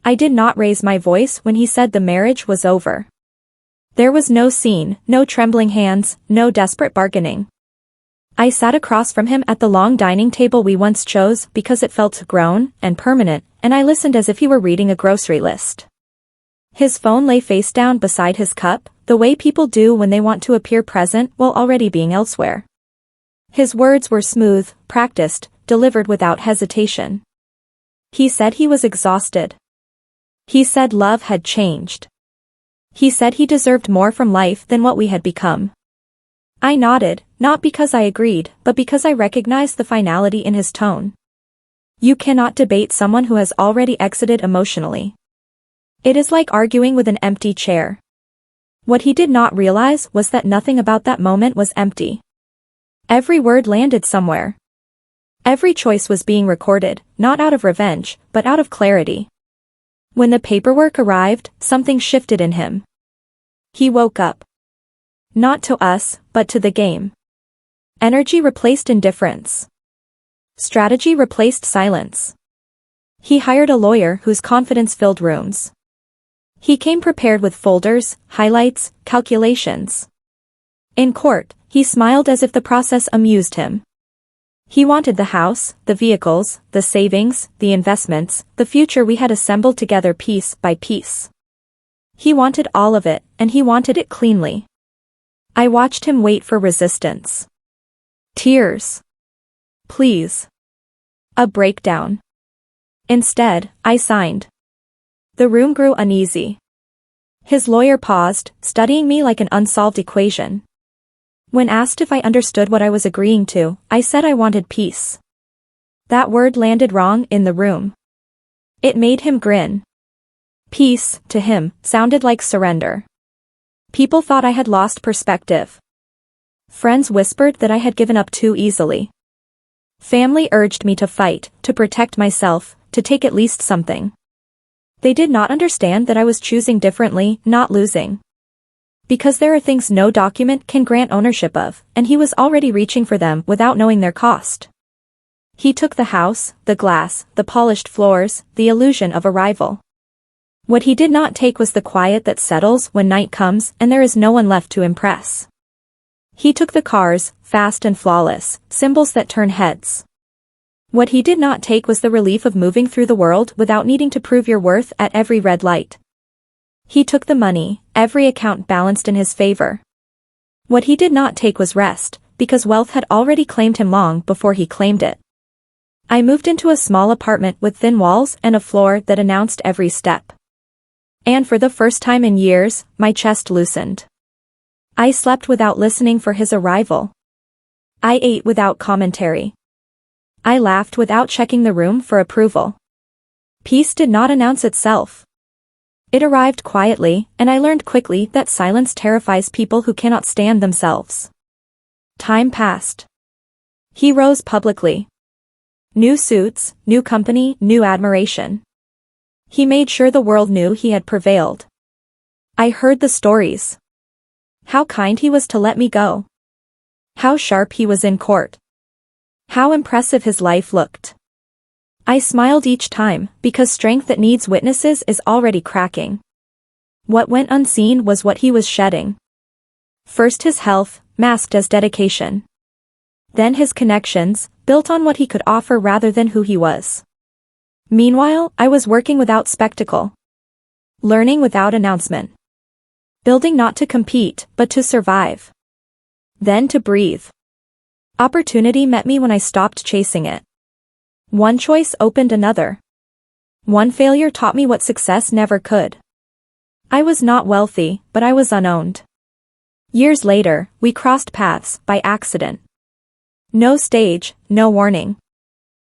I did not raise my voice when he said the marriage was over. There was no scene, no trembling hands, no desperate bargaining. I sat across from him at the long dining table we once chose because it felt grown and permanent, and I listened as if he were reading a grocery list. His phone lay face down beside his cup, the way people do when they want to appear present while already being elsewhere. His words were smooth, practiced, delivered without hesitation. He said he was exhausted. He said love had changed. He said he deserved more from life than what we had become. I nodded, not because I agreed, but because I recognized the finality in his tone. You cannot debate someone who has already exited emotionally. It is like arguing with an empty chair. What he did not realize was that nothing about that moment was empty. Every word landed somewhere. Every choice was being recorded, not out of revenge, but out of clarity. When the paperwork arrived, something shifted in him. He woke up. Not to us, but to the game. Energy replaced indifference. Strategy replaced silence. He hired a lawyer whose confidence filled rooms. He came prepared with folders, highlights, calculations. In court, he smiled as if the process amused him. He wanted the house, the vehicles, the savings, the investments, the future we had assembled together piece by piece. He wanted all of it, and he wanted it cleanly. I watched him wait for resistance. Tears. Please. A breakdown. Instead, I signed. The room grew uneasy. His lawyer paused, studying me like an unsolved equation. When asked if I understood what I was agreeing to, I said I wanted peace. That word landed wrong in the room. It made him grin. Peace, to him, sounded like surrender. People thought I had lost perspective. Friends whispered that I had given up too easily. Family urged me to fight, to protect myself, to take at least something. They did not understand that I was choosing differently, not losing. Because there are things no document can grant ownership of, and he was already reaching for them without knowing their cost. He took the house, the glass, the polished floors, the illusion of arrival. What he did not take was the quiet that settles when night comes and there is no one left to impress. He took the cars, fast and flawless, symbols that turn heads. What he did not take was the relief of moving through the world without needing to prove your worth at every red light. He took the money, every account balanced in his favor. What he did not take was rest, because wealth had already claimed him long before he claimed it. I moved into a small apartment with thin walls and a floor that announced every step. And for the first time in years, my chest loosened. I slept without listening for his arrival. I ate without commentary. I laughed without checking the room for approval. Peace did not announce itself. It arrived quietly, and I learned quickly that silence terrifies people who cannot stand themselves. Time passed. He rose publicly. New suits, new company, new admiration. He made sure the world knew he had prevailed. I heard the stories. How kind he was to let me go. How sharp he was in court. How impressive his life looked. I smiled each time, because strength that needs witnesses is already cracking. What went unseen was what he was shedding. First his health, masked as dedication. Then his connections, built on what he could offer rather than who he was. Meanwhile, I was working without spectacle. Learning without announcement. Building not to compete, but to survive. Then to breathe. Opportunity met me when I stopped chasing it. One choice opened another. One failure taught me what success never could. I was not wealthy, but I was unowned. Years later, we crossed paths, by accident. No stage, no warning.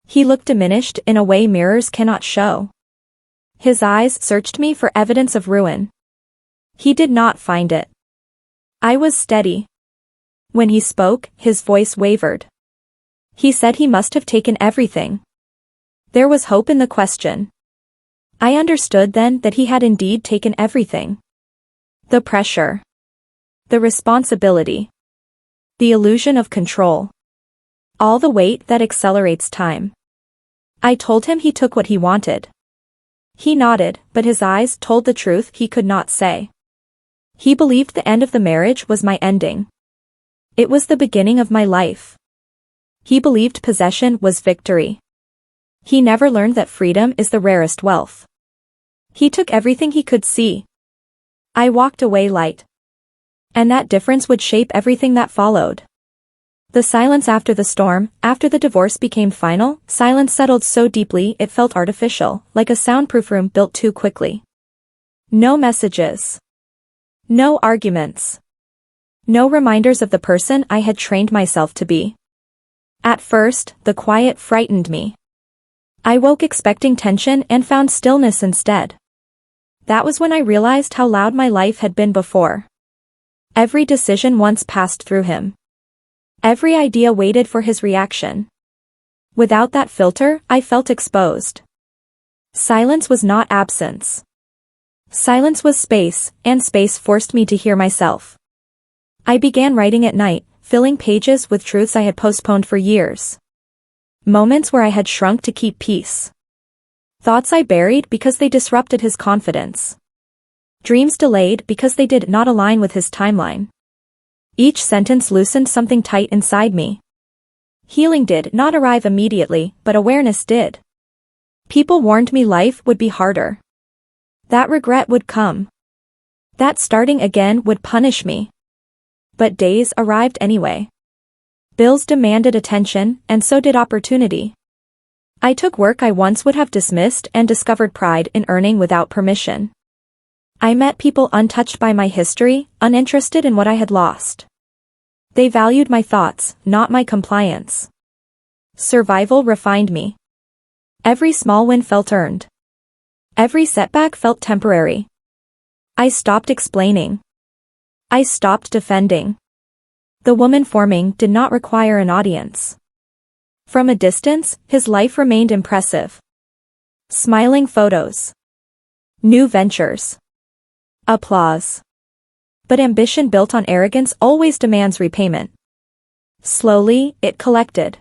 He looked diminished in a way mirrors cannot show. His eyes searched me for evidence of ruin. He did not find it. I was steady. When he spoke, his voice wavered. He said he must have taken everything. There was hope in the question. I understood then that he had indeed taken everything. The pressure. The responsibility. The illusion of control. All the weight that accelerates time. I told him he took what he wanted. He nodded, but his eyes told the truth he could not say. He believed the end of the marriage was my ending. It was the beginning of my life. He believed possession was victory. He never learned that freedom is the rarest wealth. He took everything he could see. I walked away light. And that difference would shape everything that followed. The silence after the storm, after the divorce became final, silence settled so deeply it felt artificial, like a soundproof room built too quickly. No messages. No arguments. No reminders of the person I had trained myself to be. At first, the quiet frightened me. I woke expecting tension and found stillness instead. That was when I realized how loud my life had been before. Every decision once passed through him. Every idea waited for his reaction. Without that filter, I felt exposed. Silence was not absence. Silence was space, and space forced me to hear myself. I began writing at night, filling pages with truths I had postponed for years. Moments where I had shrunk to keep peace. Thoughts I buried because they disrupted his confidence. Dreams delayed because they did not align with his timeline. Each sentence loosened something tight inside me. Healing did not arrive immediately, but awareness did. People warned me life would be harder. That regret would come. That starting again would punish me. But days arrived anyway. Bills demanded attention, and so did opportunity. I took work I once would have dismissed and discovered pride in earning without permission. I met people untouched by my history, uninterested in what I had lost. They valued my thoughts, not my compliance. Survival refined me. Every small win felt earned. Every setback felt temporary. I stopped explaining. I stopped defending. The woman forming did not require an audience. From a distance, his life remained impressive. Smiling photos. New ventures. Applause. But ambition built on arrogance always demands repayment. Slowly, it collected.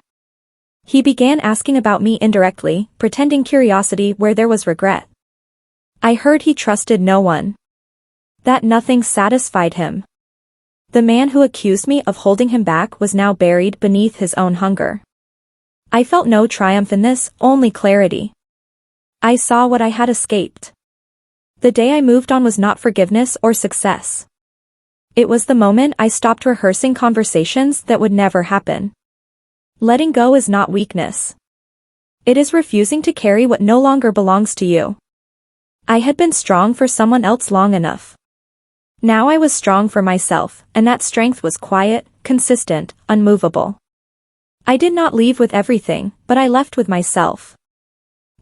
He began asking about me indirectly, pretending curiosity where there was regret. I heard he trusted no one. That nothing satisfied him. The man who accused me of holding him back was now buried beneath his own hunger. I felt no triumph in this, only clarity. I saw what I had escaped. The day I moved on was not forgiveness or success. It was the moment I stopped rehearsing conversations that would never happen. Letting go is not weakness. It is refusing to carry what no longer belongs to you. I had been strong for someone else long enough. Now I was strong for myself, and that strength was quiet, consistent, unmovable. I did not leave with everything, but I left with myself.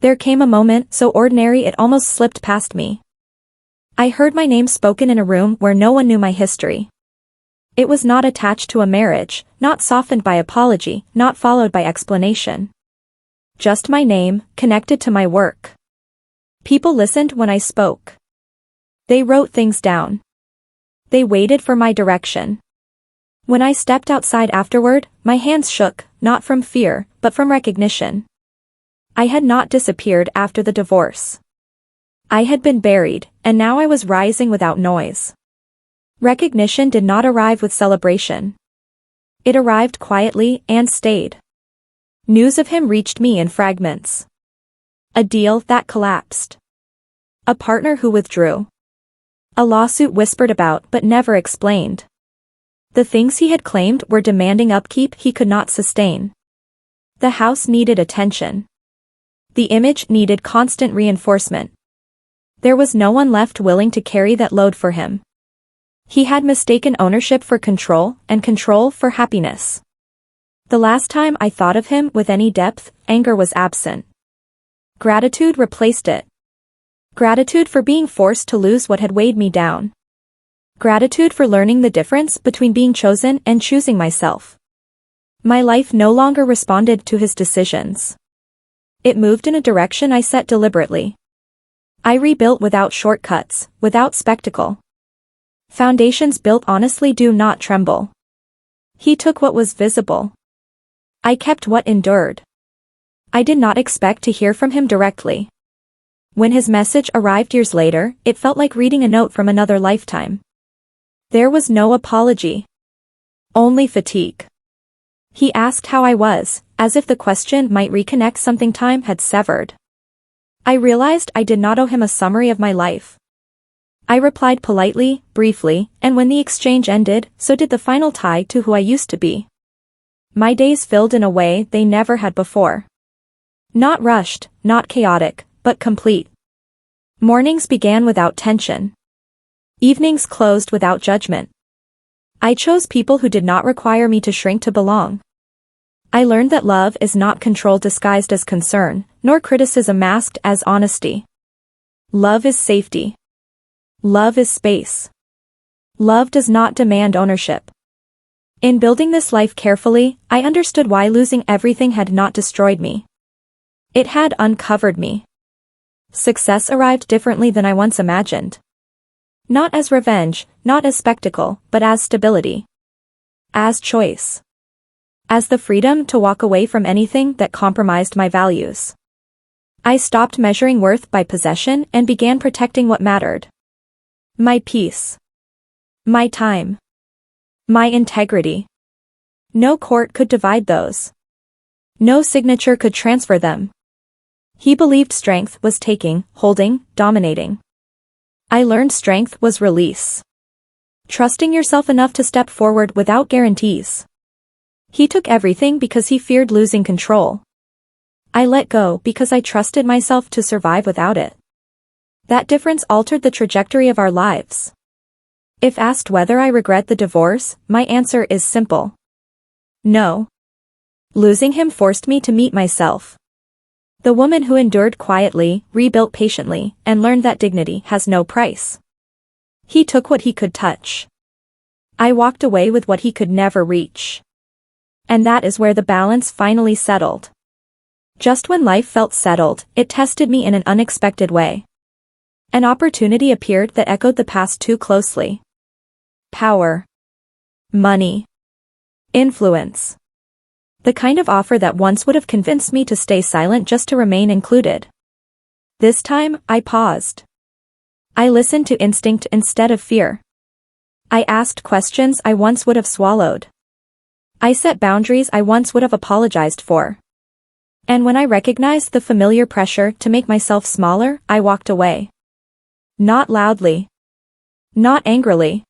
There came a moment so ordinary it almost slipped past me. I heard my name spoken in a room where no one knew my history. It was not attached to a marriage, not softened by apology, not followed by explanation. Just my name, connected to my work. People listened when I spoke. They wrote things down. They waited for my direction. When I stepped outside afterward, my hands shook, not from fear, but from recognition. I had not disappeared after the divorce. I had been buried, and now I was rising without noise. Recognition did not arrive with celebration. It arrived quietly and stayed. News of him reached me in fragments. A deal that collapsed. A partner who withdrew. A lawsuit whispered about but never explained. The things he had claimed were demanding upkeep he could not sustain. The house needed attention. The image needed constant reinforcement. There was no one left willing to carry that load for him. He had mistaken ownership for control, and control for happiness. The last time I thought of him with any depth, anger was absent. Gratitude replaced it. Gratitude for being forced to lose what had weighed me down. Gratitude for learning the difference between being chosen and choosing myself. My life no longer responded to his decisions. It moved in a direction I set deliberately. I rebuilt without shortcuts, without spectacle. Foundations built honestly do not tremble. He took what was visible. I kept what endured. I did not expect to hear from him directly. When his message arrived years later, it felt like reading a note from another lifetime. There was no apology. Only fatigue. He asked how I was, as if the question might reconnect something time had severed. I realized I did not owe him a summary of my life. I replied politely, briefly, and when the exchange ended, so did the final tie to who I used to be. My days filled in a way they never had before. Not rushed, not chaotic, but complete. Mornings began without tension. Evenings closed without judgment. I chose people who did not require me to shrink to belong. I learned that love is not control disguised as concern, nor criticism masked as honesty. Love is safety. Love is space. Love does not demand ownership. In building this life carefully, I understood why losing everything had not destroyed me. It had uncovered me. Success arrived differently than I once imagined. Not as revenge, not as spectacle, but as stability. As choice. As the freedom to walk away from anything that compromised my values. I stopped measuring worth by possession and began protecting what mattered. My peace. My time. My integrity. No court could divide those. No signature could transfer them. He believed strength was taking, holding, dominating. I learned strength was release. Trusting yourself enough to step forward without guarantees. He took everything because he feared losing control. I let go because I trusted myself to survive without it. That difference altered the trajectory of our lives. If asked whether I regret the divorce, my answer is simple. No. Losing him forced me to meet myself. The woman who endured quietly, rebuilt patiently, and learned that dignity has no price. He took what he could touch. I walked away with what he could never reach. And that is where the balance finally settled. Just when life felt settled, it tested me in an unexpected way. An opportunity appeared that echoed the past too closely. Power. Money. Influence. The kind of offer that once would have convinced me to stay silent just to remain included. This time, I paused. I listened to instinct instead of fear. I asked questions I once would have swallowed. I set boundaries I once would have apologized for. And when I recognized the familiar pressure to make myself smaller, I walked away. Not loudly. Not angrily.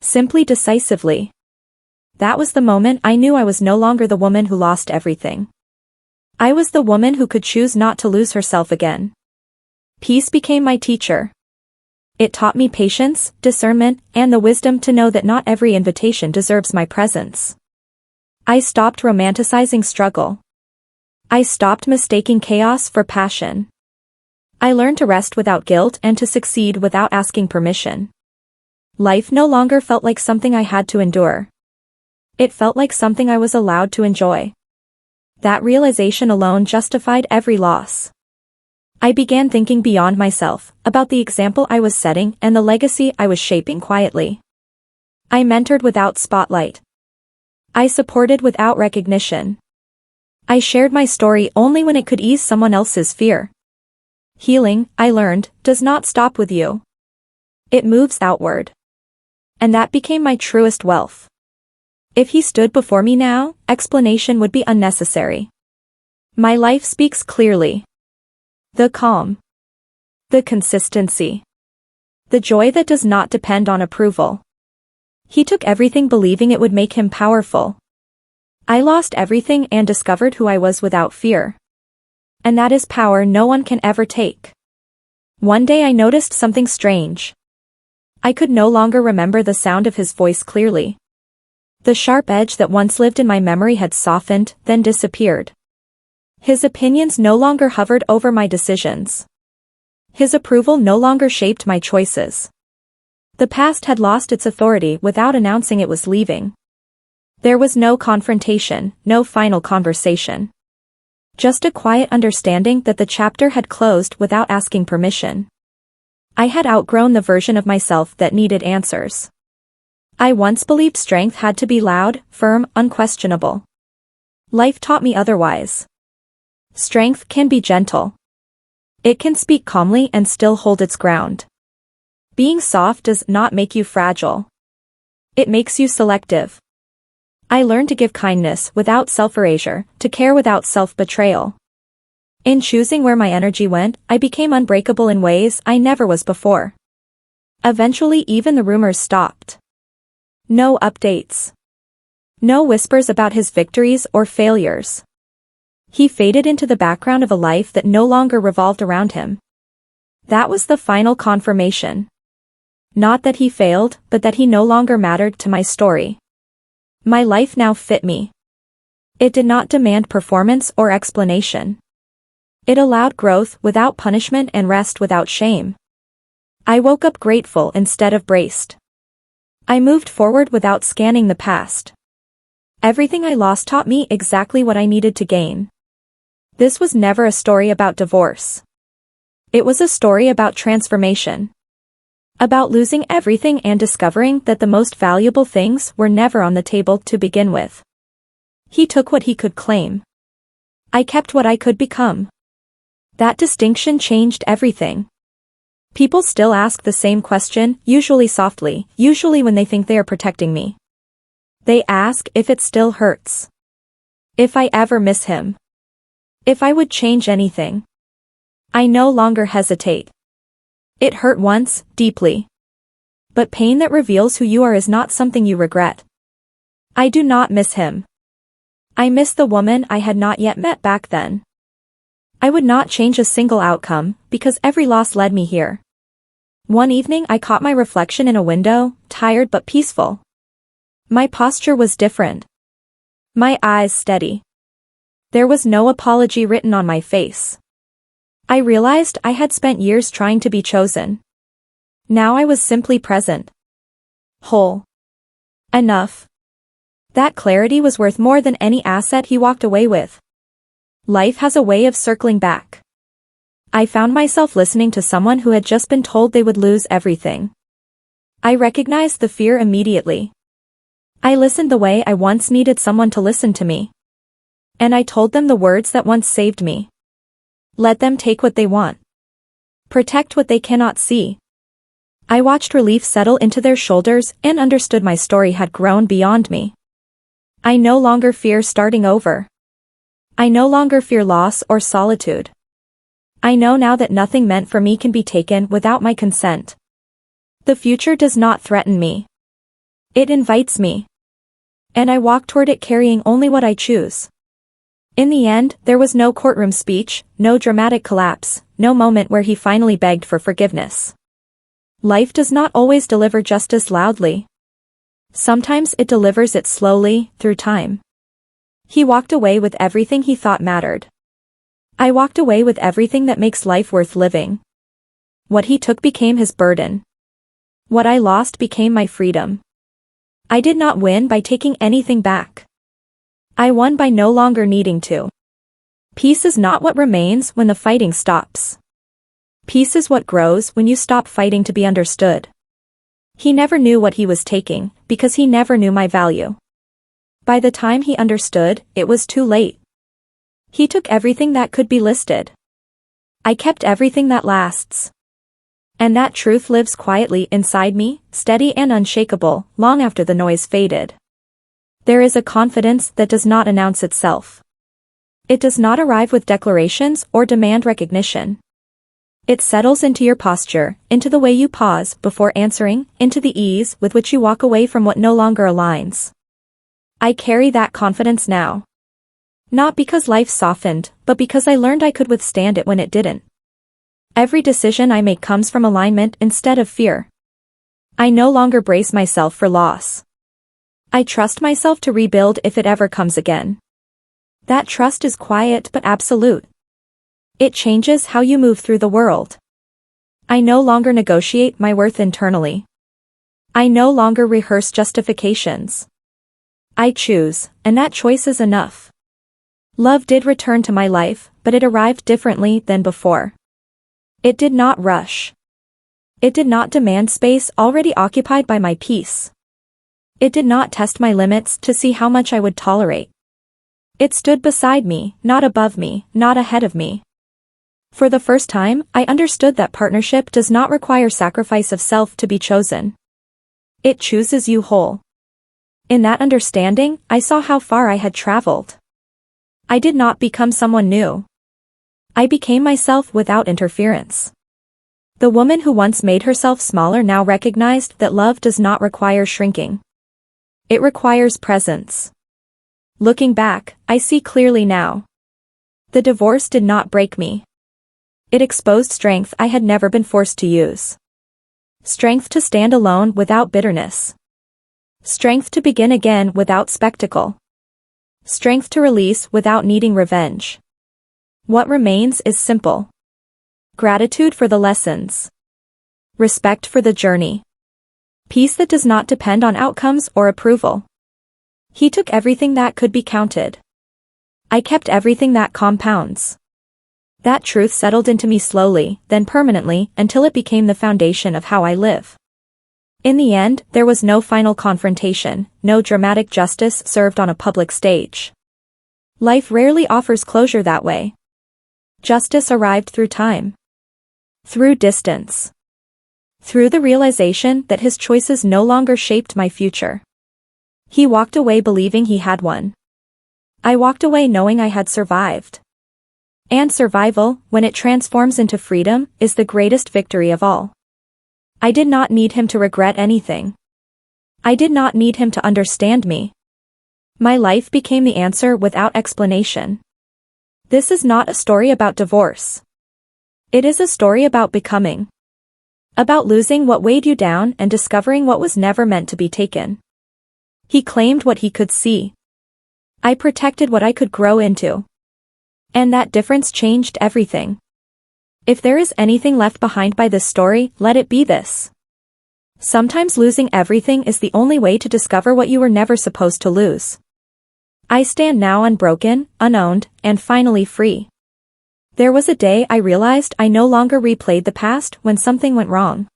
Simply decisively. That was the moment I knew I was no longer the woman who lost everything. I was the woman who could choose not to lose herself again. Peace became my teacher. It taught me patience, discernment, and the wisdom to know that not every invitation deserves my presence. I stopped romanticizing struggle. I stopped mistaking chaos for passion. I learned to rest without guilt and to succeed without asking permission. Life no longer felt like something I had to endure. It felt like something I was allowed to enjoy. That realization alone justified every loss. I began thinking beyond myself, about the example I was setting and the legacy I was shaping quietly. I mentored without spotlight. I supported without recognition. I shared my story only when it could ease someone else's fear. Healing, I learned, does not stop with you. It moves outward. And that became my truest wealth. If he stood before me now, explanation would be unnecessary. My life speaks clearly. The calm. The consistency. The joy that does not depend on approval. He took everything believing it would make him powerful. I lost everything and discovered who I was without fear. And that is power no one can ever take. One day I noticed something strange. I could no longer remember the sound of his voice clearly. The sharp edge that once lived in my memory had softened, then disappeared. His opinions no longer hovered over my decisions. His approval no longer shaped my choices. The past had lost its authority without announcing it was leaving. There was no confrontation, no final conversation. Just a quiet understanding that the chapter had closed without asking permission. I had outgrown the version of myself that needed answers. I once believed strength had to be loud, firm, unquestionable. Life taught me otherwise. Strength can be gentle. It can speak calmly and still hold its ground. Being soft does not make you fragile. It makes you selective. I learned to give kindness without self-erasure, to care without self-betrayal. In choosing where my energy went, I became unbreakable in ways I never was before. Eventually even the rumors stopped. No updates. No whispers about his victories or failures. He faded into the background of a life that no longer revolved around him. That was the final confirmation. Not that he failed, but that he no longer mattered to my story. My life now fit me. It did not demand performance or explanation. It allowed growth without punishment and rest without shame. I woke up grateful instead of braced. I moved forward without scanning the past. Everything I lost taught me exactly what I needed to gain. This was never a story about divorce. It was a story about transformation. About losing everything and discovering that the most valuable things were never on the table to begin with. He took what he could claim. I kept what I could become. That distinction changed everything. People still ask the same question, usually softly, usually when they think they are protecting me. They ask if it still hurts. If I ever miss him. If I would change anything. I no longer hesitate. It hurt once, deeply. But pain that reveals who you are is not something you regret. I do not miss him. I miss the woman I had not yet met back then. I would not change a single outcome, because every loss led me here. One evening I caught my reflection in a window, tired but peaceful. My posture was different. My eyes steady. There was no apology written on my face. I realized I had spent years trying to be chosen. Now I was simply present. Whole. Enough. That clarity was worth more than any asset he walked away with. Life has a way of circling back. I found myself listening to someone who had just been told they would lose everything. I recognized the fear immediately. I listened the way I once needed someone to listen to me. And I told them the words that once saved me. Let them take what they want. Protect what they cannot see. I watched relief settle into their shoulders and understood my story had grown beyond me. I no longer fear starting over. I no longer fear loss or solitude. I know now that nothing meant for me can be taken without my consent. The future does not threaten me. It invites me. And I walk toward it carrying only what I choose. In the end, there was no courtroom speech, no dramatic collapse, no moment where he finally begged for forgiveness. Life does not always deliver justice loudly. Sometimes it delivers it slowly, through time. He walked away with everything he thought mattered. I walked away with everything that makes life worth living. What he took became his burden. What I lost became my freedom. I did not win by taking anything back. I won by no longer needing to. Peace is not what remains when the fighting stops. Peace is what grows when you stop fighting to be understood. He never knew what he was taking, because he never knew my value. By the time he understood, it was too late. He took everything that could be listed. I kept everything that lasts. And that truth lives quietly inside me, steady and unshakable, long after the noise faded. There is a confidence that does not announce itself. It does not arrive with declarations or demand recognition. It settles into your posture, into the way you pause before answering, into the ease with which you walk away from what no longer aligns. I carry that confidence now. Not because life softened, but because I learned I could withstand it when it didn't. Every decision I make comes from alignment instead of fear. I no longer brace myself for loss. I trust myself to rebuild if it ever comes again. That trust is quiet but absolute. It changes how you move through the world. I no longer negotiate my worth internally. I no longer rehearse justifications. I choose, and that choice is enough. Love did return to my life, but it arrived differently than before. It did not rush. It did not demand space already occupied by my peace. It did not test my limits to see how much I would tolerate. It stood beside me, not above me, not ahead of me. For the first time, I understood that partnership does not require sacrifice of self to be chosen. It chooses you whole. In that understanding, I saw how far I had traveled. I did not become someone new. I became myself without interference. The woman who once made herself smaller now recognized that love does not require shrinking. It requires presence. Looking back, I see clearly now. The divorce did not break me. It exposed strength I had never been forced to use. Strength to stand alone without bitterness. Strength to begin again without spectacle. Strength to release without needing revenge. What remains is simple. Gratitude for the lessons. Respect for the journey. Peace that does not depend on outcomes or approval. He took everything that could be counted. I kept everything that compounds. That truth settled into me slowly, then permanently, until it became the foundation of how I live. In the end, there was no final confrontation, no dramatic justice served on a public stage. Life rarely offers closure that way. Justice arrived through time. Through distance. Through the realization that his choices no longer shaped my future. He walked away believing he had won. I walked away knowing I had survived. And survival, when it transforms into freedom, is the greatest victory of all. I did not need him to regret anything. I did not need him to understand me. My life became the answer without explanation. This is not a story about divorce. It is a story about becoming. About losing what weighed you down and discovering what was never meant to be taken. He claimed what he could see. I protected what I could grow into. And that difference changed everything. If there is anything left behind by this story, let it be this. Sometimes losing everything is the only way to discover what you were never supposed to lose. I stand now unbroken, unowned, and finally free. There was a day I realized I no longer replayed the past when something went wrong.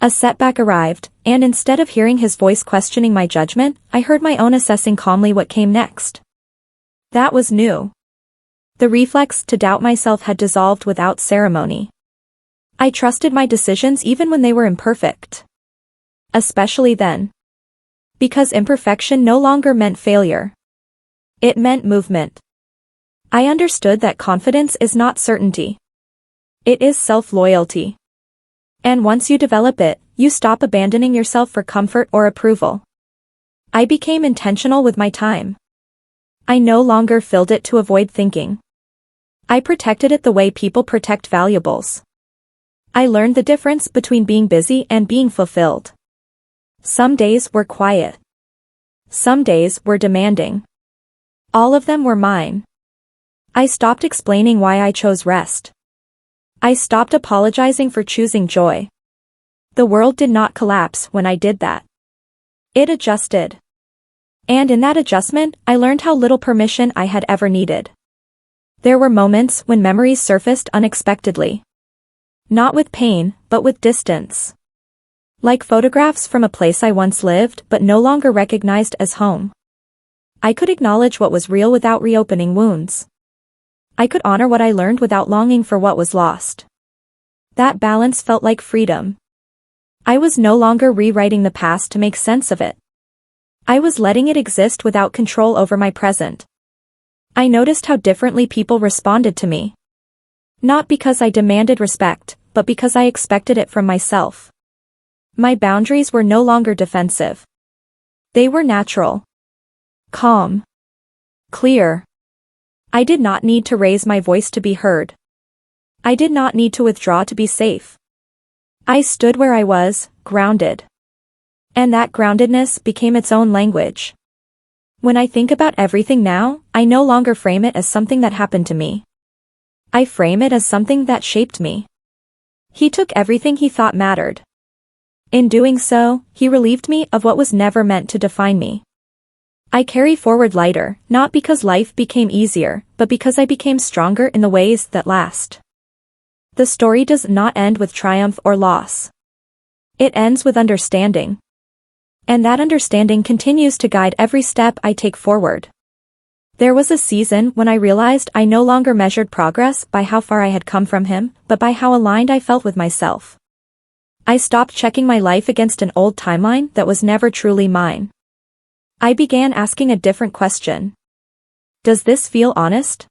A setback arrived, and instead of hearing his voice questioning my judgment, I heard my own assessing calmly what came next. That was new. The reflex to doubt myself had dissolved without ceremony. I trusted my decisions even when they were imperfect. Especially then. Because imperfection no longer meant failure. It meant movement. I understood that confidence is not certainty. It is self-loyalty. And once you develop it, you stop abandoning yourself for comfort or approval. I became intentional with my time. I no longer filled it to avoid thinking. I protected it the way people protect valuables. I learned the difference between being busy and being fulfilled. Some days were quiet. Some days were demanding. All of them were mine. I stopped explaining why I chose rest. I stopped apologizing for choosing joy. The world did not collapse when I did that. It adjusted. And in that adjustment, I learned how little permission I had ever needed. There were moments when memories surfaced unexpectedly. Not with pain, but with distance. Like photographs from a place I once lived but no longer recognized as home. I could acknowledge what was real without reopening wounds. I could honor what I learned without longing for what was lost. That balance felt like freedom. I was no longer rewriting the past to make sense of it. I was letting it exist without control over my present. I noticed how differently people responded to me. Not because I demanded respect, but because I expected it from myself. My boundaries were no longer defensive. They were natural. Calm. Clear. I did not need to raise my voice to be heard. I did not need to withdraw to be safe. I stood where I was, grounded. And that groundedness became its own language. When I think about everything now, I no longer frame it as something that happened to me. I frame it as something that shaped me. He took everything he thought mattered. In doing so, he relieved me of what was never meant to define me. I carry forward lighter, not because life became easier, but because I became stronger in the ways that last. The story does not end with triumph or loss. It ends with understanding. And that understanding continues to guide every step I take forward. There was a season when I realized I no longer measured progress by how far I had come from him, but by how aligned I felt with myself. I stopped checking my life against an old timeline that was never truly mine. I began asking a different question. Does this feel honest?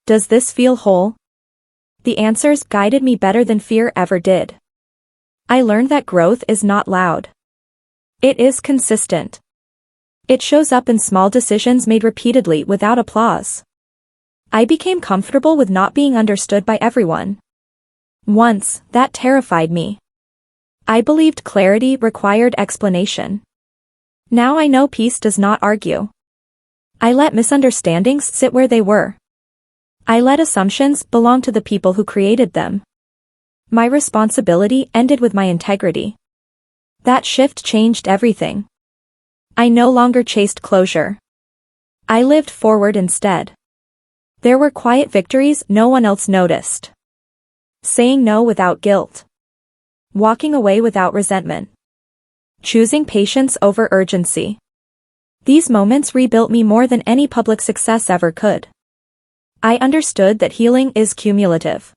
Does this feel whole? The answers guided me better than fear ever did. I learned that growth is not loud. It is consistent. It shows up in small decisions made repeatedly without applause. I became comfortable with not being understood by everyone. Once, that terrified me. I believed clarity required explanation. Now I know peace does not argue. I let misunderstandings sit where they were. I let assumptions belong to the people who created them. My responsibility ended with my integrity. That shift changed everything. I no longer chased closure. I lived forward instead. There were quiet victories no one else noticed. Saying no without guilt. Walking away without resentment. Choosing patience over urgency. These moments rebuilt me more than any public success ever could. I understood that healing is cumulative.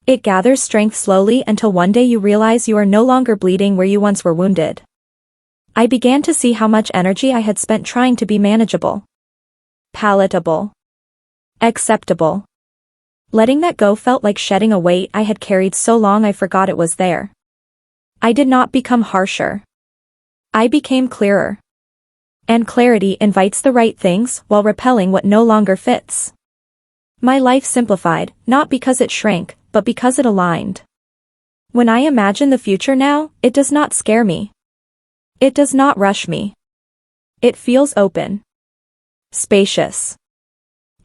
It gathers strength slowly until one day you realize you are no longer bleeding where you once were wounded. I began to see how much energy I had spent trying to be manageable, palatable, acceptable. Letting that go felt like shedding a weight I had carried so long I forgot it was there. I did not become harsher. I became clearer. And clarity invites the right things while repelling what no longer fits. My life simplified, not because it shrank, but because it aligned. When I imagine the future now, it does not scare me. It does not rush me. It feels open. Spacious.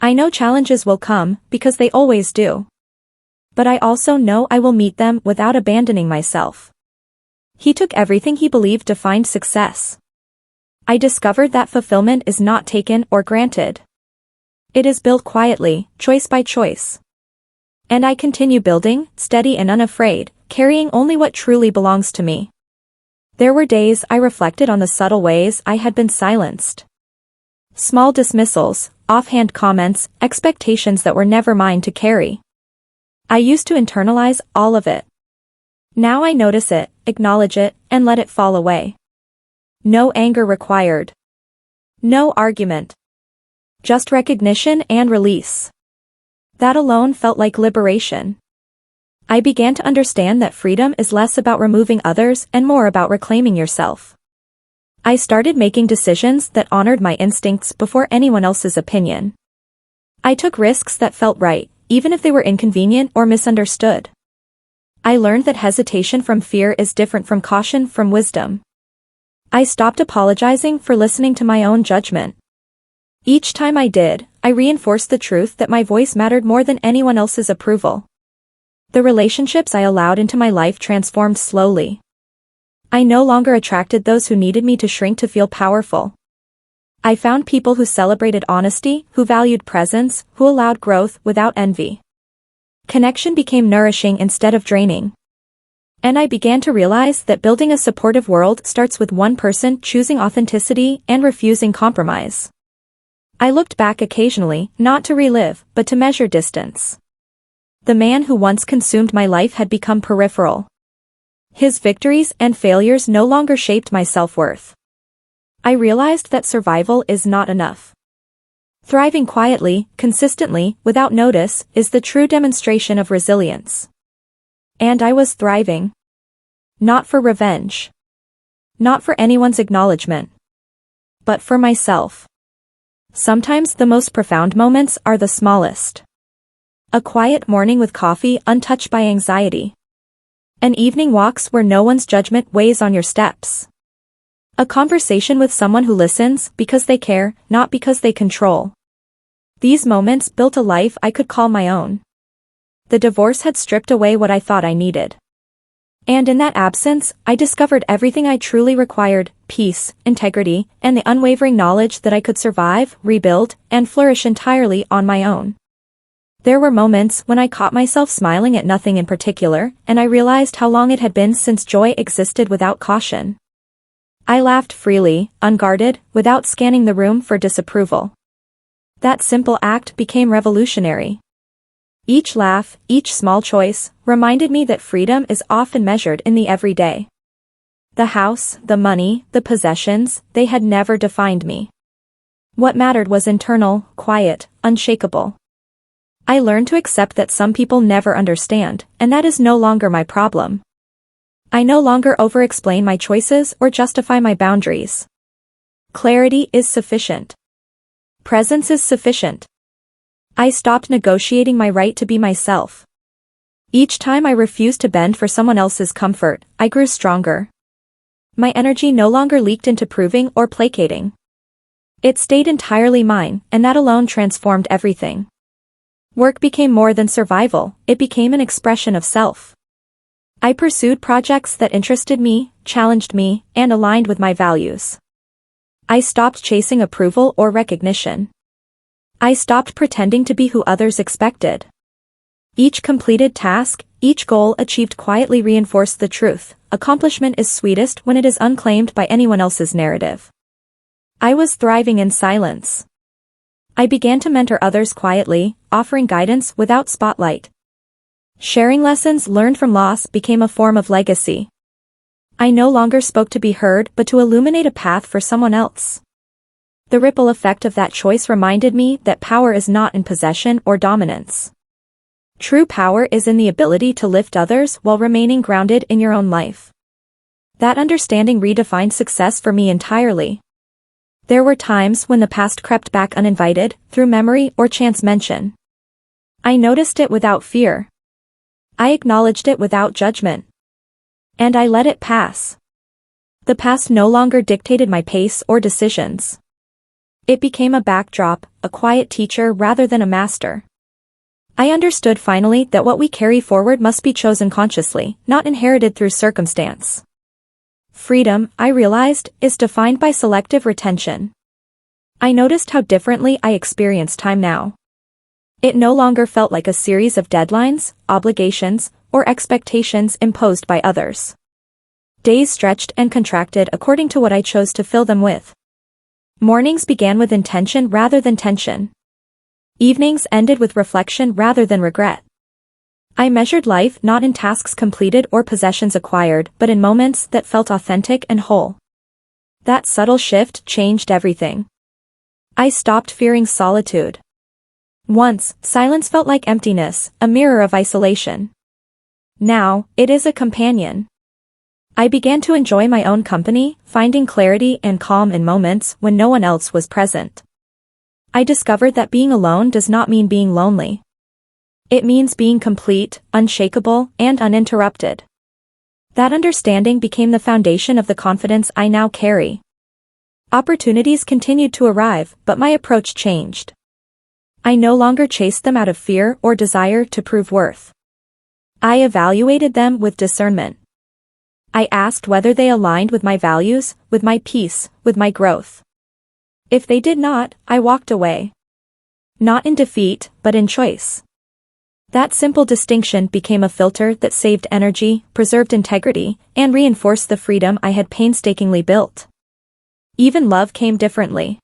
I know challenges will come, because they always do. But I also know I will meet them without abandoning myself. He took everything he believed defined success. I discovered that fulfillment is not taken or granted. It is built quietly, choice by choice. And I continue building, steady and unafraid, carrying only what truly belongs to me. There were days I reflected on the subtle ways I had been silenced. Small dismissals, offhand comments, expectations that were never mine to carry. I used to internalize all of it. Now I notice it, acknowledge it, and let it fall away. No anger required. No argument. Just recognition and release. That alone felt like liberation. I began to understand that freedom is less about removing others and more about reclaiming yourself. I started making decisions that honored my instincts before anyone else's opinion. I took risks that felt right, even if they were inconvenient or misunderstood. I learned that hesitation from fear is different from caution from wisdom. I stopped apologizing for listening to my own judgment. Each time I did, I reinforced the truth that my voice mattered more than anyone else's approval. The relationships I allowed into my life transformed slowly. I no longer attracted those who needed me to shrink to feel powerful. I found people who celebrated honesty, who valued presence, who allowed growth without envy. Connection became nourishing instead of draining. And I began to realize that building a supportive world starts with one person choosing authenticity and refusing compromise. I looked back occasionally, not to relive, but to measure distance. The man who once consumed my life had become peripheral. His victories and failures no longer shaped my self-worth. I realized that survival is not enough. Thriving quietly, consistently, without notice, is the true demonstration of resilience. And I was thriving. Not for revenge. Not for anyone's acknowledgement. But for myself. Sometimes the most profound moments are the smallest. A quiet morning with coffee untouched by anxiety. An evening walks where no one's judgment weighs on your steps. A conversation with someone who listens because they care, not because they control. These moments built a life I could call my own. The divorce had stripped away what I thought I needed. And in that absence, I discovered everything I truly required: peace, integrity, and the unwavering knowledge that I could survive, rebuild, and flourish entirely on my own. There were moments when I caught myself smiling at nothing in particular, and I realized how long it had been since joy existed without caution. I laughed freely, unguarded, without scanning the room for disapproval. That simple act became revolutionary. Each laugh, each small choice, reminded me that freedom is often measured in the everyday. The house, the money, the possessions, they had never defined me. What mattered was internal, quiet, unshakable. I learned to accept that some people never understand, and that is no longer my problem. I no longer over-explain my choices or justify my boundaries. Clarity is sufficient. Presence is sufficient. I stopped negotiating my right to be myself. Each time I refused to bend for someone else's comfort, I grew stronger. My energy no longer leaked into proving or placating. It stayed entirely mine, and that alone transformed everything. Work became more than survival, it became an expression of self. I pursued projects that interested me, challenged me, and aligned with my values. I stopped chasing approval or recognition. I stopped pretending to be who others expected. Each completed task, each goal achieved quietly reinforced the truth: accomplishment is sweetest when it is unclaimed by anyone else's narrative. I was thriving in silence. I began to mentor others quietly, offering guidance without spotlight. Sharing lessons learned from loss became a form of legacy. I no longer spoke to be heard but to illuminate a path for someone else. The ripple effect of that choice reminded me that power is not in possession or dominance. True power is in the ability to lift others while remaining grounded in your own life. That understanding redefined success for me entirely. There were times when the past crept back uninvited, through memory or chance mention. I noticed it without fear. I acknowledged it without judgment. And I let it pass. The past no longer dictated my pace or decisions. It became a backdrop, a quiet teacher rather than a master. I understood finally that what we carry forward must be chosen consciously, not inherited through circumstance. Freedom, I realized, is defined by selective retention. I noticed how differently I experienced time now. It no longer felt like a series of deadlines, obligations, or expectations imposed by others. Days stretched and contracted according to what I chose to fill them with. Mornings began with intention rather than tension. Evenings ended with reflection rather than regret. I measured life not in tasks completed or possessions acquired, but in moments that felt authentic and whole. That subtle shift changed everything. I stopped fearing solitude. Once, silence felt like emptiness, a mirror of isolation. Now, it is a companion. I began to enjoy my own company, finding clarity and calm in moments when no one else was present. I discovered that being alone does not mean being lonely. It means being complete, unshakable, and uninterrupted. That understanding became the foundation of the confidence I now carry. Opportunities continued to arrive, but my approach changed. I no longer chased them out of fear or desire to prove worth. I evaluated them with discernment. I asked whether they aligned with my values, with my peace, with my growth. If they did not, I walked away. Not in defeat, but in choice. That simple distinction became a filter that saved energy, preserved integrity, and reinforced the freedom I had painstakingly built. Even love came differently.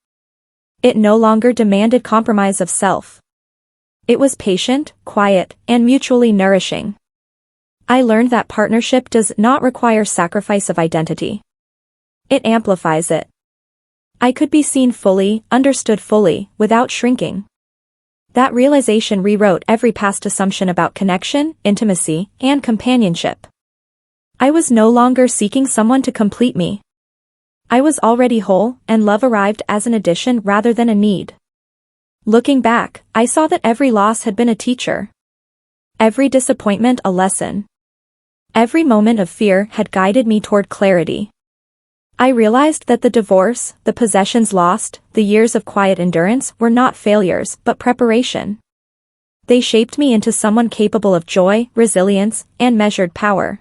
It no longer demanded compromise of self. It was patient, quiet, and mutually nourishing. I learned that partnership does not require sacrifice of identity. It amplifies it. I could be seen fully, understood fully, without shrinking. That realization rewrote every past assumption about connection, intimacy, and companionship. I was no longer seeking someone to complete me. I was already whole, and love arrived as an addition rather than a need. Looking back, I saw that every loss had been a teacher. Every disappointment a lesson. Every moment of fear had guided me toward clarity. I realized that the divorce, the possessions lost, the years of quiet endurance were not failures but preparation. They shaped me into someone capable of joy, resilience, and measured power.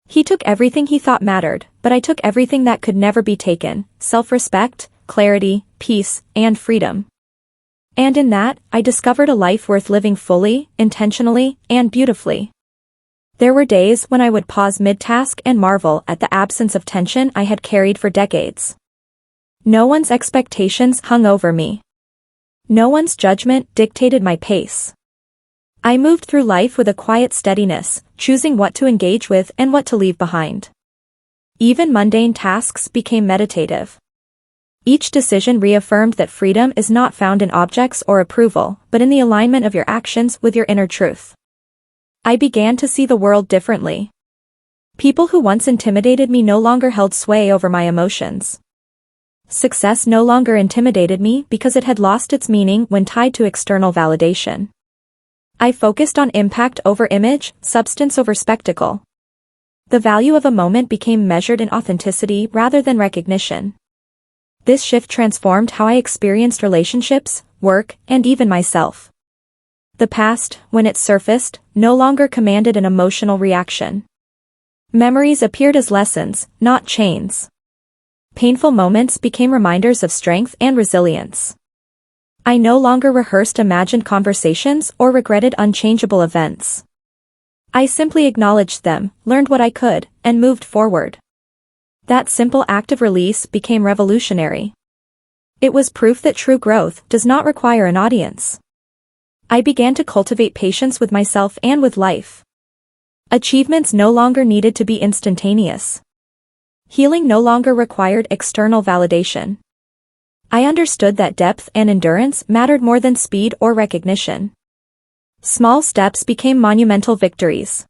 He took everything he thought mattered, but I took everything that could never be taken: self-respect, clarity, peace, and freedom. And in that, I discovered a life worth living fully, intentionally, and beautifully. There were days when I would pause mid-task and marvel at the absence of tension I had carried for decades. No one's expectations hung over me. No one's judgment dictated my pace. I moved through life with a quiet steadiness, choosing what to engage with and what to leave behind. Even mundane tasks became meditative. Each decision reaffirmed that freedom is not found in objects or approval, but in the alignment of your actions with your inner truth. I began to see the world differently. People who once intimidated me no longer held sway over my emotions. Success no longer intimidated me because it had lost its meaning when tied to external validation. I focused on impact over image, substance over spectacle. The value of a moment became measured in authenticity rather than recognition. This shift transformed how I experienced relationships, work, and even myself. The past, when it surfaced, no longer commanded an emotional reaction. Memories appeared as lessons, not chains. Painful moments became reminders of strength and resilience. I no longer rehearsed imagined conversations or regretted unchangeable events. I simply acknowledged them, learned what I could, and moved forward. That simple act of release became revolutionary. It was proof that true growth does not require an audience. I began to cultivate patience with myself and with life. Achievements no longer needed to be instantaneous. Healing no longer required external validation. I understood that depth and endurance mattered more than speed or recognition. Small steps became monumental victories.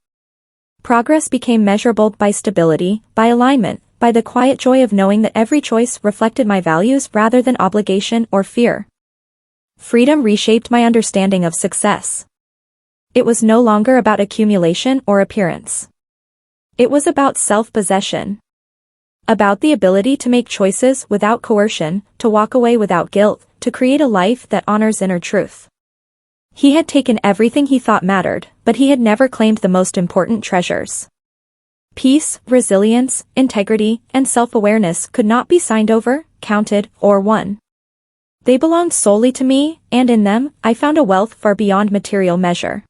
Progress became measurable by stability, by alignment, by the quiet joy of knowing that every choice reflected my values rather than obligation or fear. Freedom reshaped my understanding of success. It was no longer about accumulation or appearance. It was about self-possession. About the ability to make choices without coercion, to walk away without guilt, to create a life that honors inner truth. He had taken everything he thought mattered, but he had never claimed the most important treasures. Peace, resilience, integrity, and self-awareness could not be signed over, counted, or won. They belonged solely to me, and in them, I found a wealth far beyond material measure.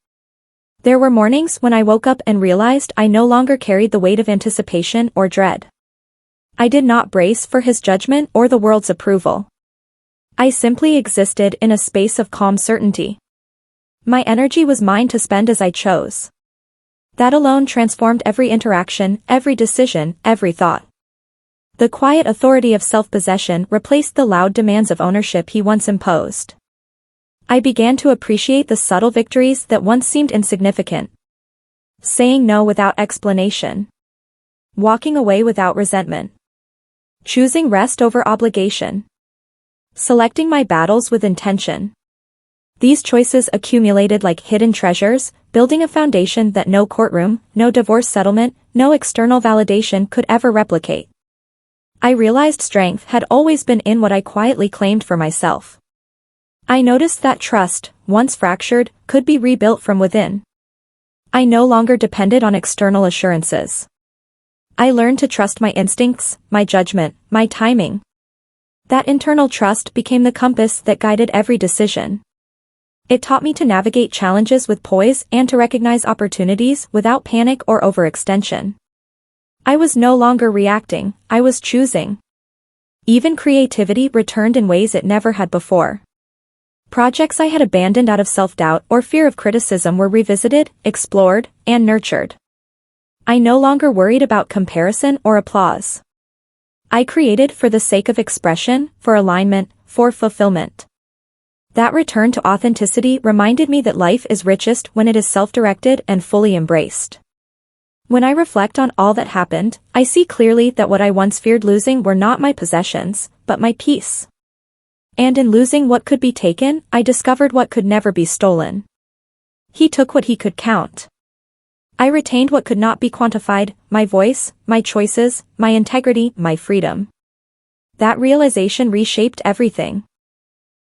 There were mornings when I woke up and realized I no longer carried the weight of anticipation or dread. I did not brace for his judgment or the world's approval. I simply existed in a space of calm certainty. My energy was mine to spend as I chose. That alone transformed every interaction, every decision, every thought. The quiet authority of self-possession replaced the loud demands of ownership he once imposed. I began to appreciate the subtle victories that once seemed insignificant. Saying no without explanation. Walking away without resentment. Choosing rest over obligation. Selecting my battles with intention. These choices accumulated like hidden treasures, building a foundation that no courtroom, no divorce settlement, no external validation could ever replicate. I realized strength had always been in what I quietly claimed for myself. I noticed that trust, once fractured, could be rebuilt from within. I no longer depended on external assurances. I learned to trust my instincts, my judgment, my timing. That internal trust became the compass that guided every decision. It taught me to navigate challenges with poise and to recognize opportunities without panic or overextension. I was no longer reacting, I was choosing. Even creativity returned in ways it never had before. Projects I had abandoned out of self-doubt or fear of criticism were revisited, explored, and nurtured. I no longer worried about comparison or applause. I created for the sake of expression, for alignment, for fulfillment. That return to authenticity reminded me that life is richest when it is self-directed and fully embraced. When I reflect on all that happened, I see clearly that what I once feared losing were not my possessions, but my peace. And in losing what could be taken, I discovered what could never be stolen. He took what he could count. I retained what could not be quantified, my voice, my choices, my integrity, my freedom. That realization reshaped everything.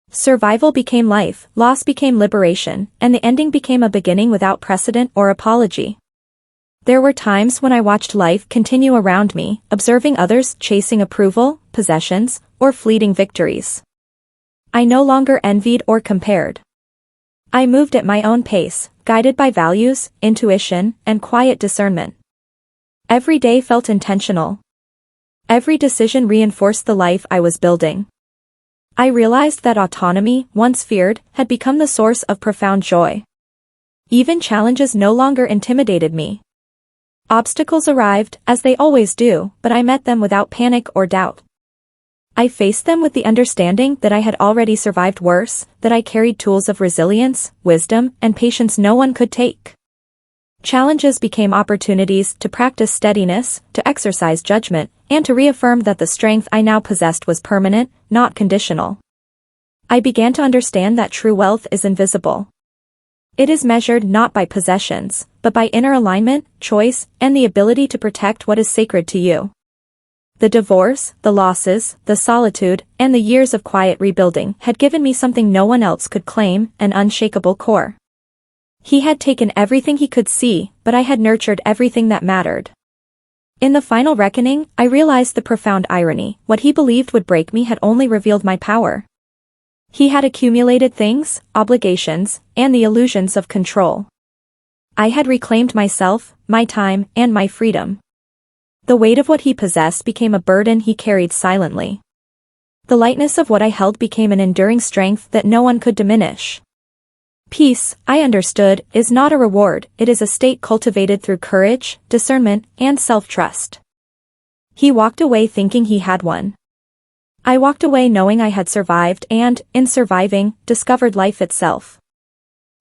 Survival became life, loss became liberation, and the ending became a beginning without precedent or apology. There were times when I watched life continue around me, observing others chasing approval, possessions, or fleeting victories. I no longer envied or compared. I moved at my own pace, guided by values, intuition, and quiet discernment. Every day felt intentional. Every decision reinforced the life I was building. I realized that autonomy, once feared, had become the source of profound joy. Even challenges no longer intimidated me. Obstacles arrived, as they always do, but I met them without panic or doubt. I faced them with the understanding that I had already survived worse, that I carried tools of resilience, wisdom, and patience no one could take. Challenges became opportunities to practice steadiness, to exercise judgment, and to reaffirm that the strength I now possessed was permanent, not conditional. I began to understand that true wealth is invisible. It is measured not by possessions, but by inner alignment, choice, and the ability to protect what is sacred to you. The divorce, the losses, the solitude, and the years of quiet rebuilding had given me something no one else could claim, an unshakable core. He had taken everything he could see, but I had nurtured everything that mattered. In the final reckoning, I realized the profound irony. What he believed would break me had only revealed my power. He had accumulated things, obligations, and the illusions of control. I had reclaimed myself, my time, and my freedom. The weight of what he possessed became a burden he carried silently. The lightness of what I held became an enduring strength that no one could diminish. Peace, I understood, is not a reward, it is a state cultivated through courage, discernment, and self-trust. He walked away thinking he had won. I walked away knowing I had survived and, in surviving, discovered life itself.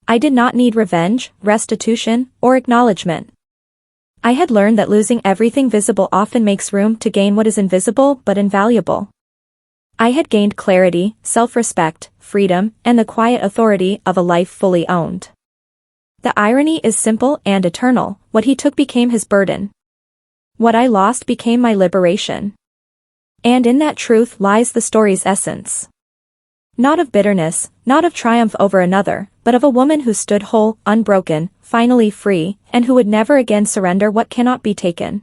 I did not need revenge, restitution, or acknowledgement. I had learned that losing everything visible often makes room to gain what is invisible but invaluable. I had gained clarity, self-respect, freedom, and the quiet authority of a life fully owned. The irony is simple and eternal. What he took became his burden. What I lost became my liberation. And in that truth lies the story's essence. Not of bitterness, not of triumph over another, but of a woman who stood whole, unbroken, finally free, and who would never again surrender what cannot be taken.